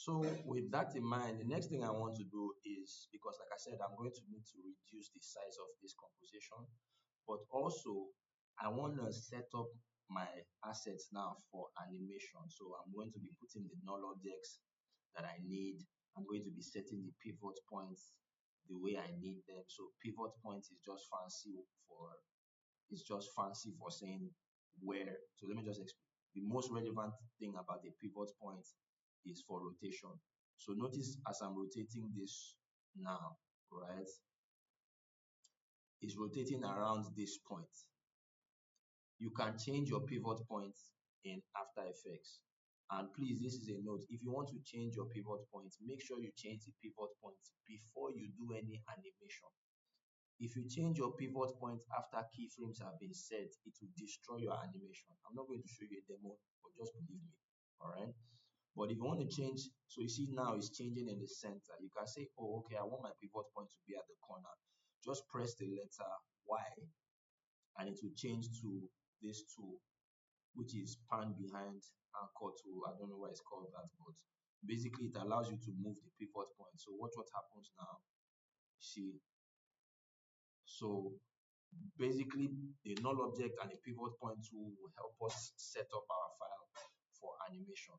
So with that in mind, the next thing I want to do is, because like I said, I'm going to need to reduce the size of this composition, but also I want to set up my assets now for animation. So I'm going to be putting the null objects that I need. I'm going to be setting the pivot points the way I need them. So pivot points is just fancy for saying where. So let me just explain. The most relevant thing about the pivot point is for rotation. So notice as I'm rotating this now, right? It's rotating around this point. You can change your pivot points in After Effects. And please, this is a note. If you want to change your pivot points, make sure you change the pivot points before you do any animation. If you change your pivot point after keyframes have been set, it will destroy your animation. I'm not going to show you a demo, but just believe me. All right. But if you want to change, so you see now it's changing in the center. You can say, oh, okay, I want my pivot point to be at the corner. Just press the letter Y and it will change to this tool, which is pan behind anchor tool. I don't know why it's called that, but basically it allows you to move the pivot point. So watch what happens now. See, so basically the null object and the pivot point tool will help us set up our file for animation.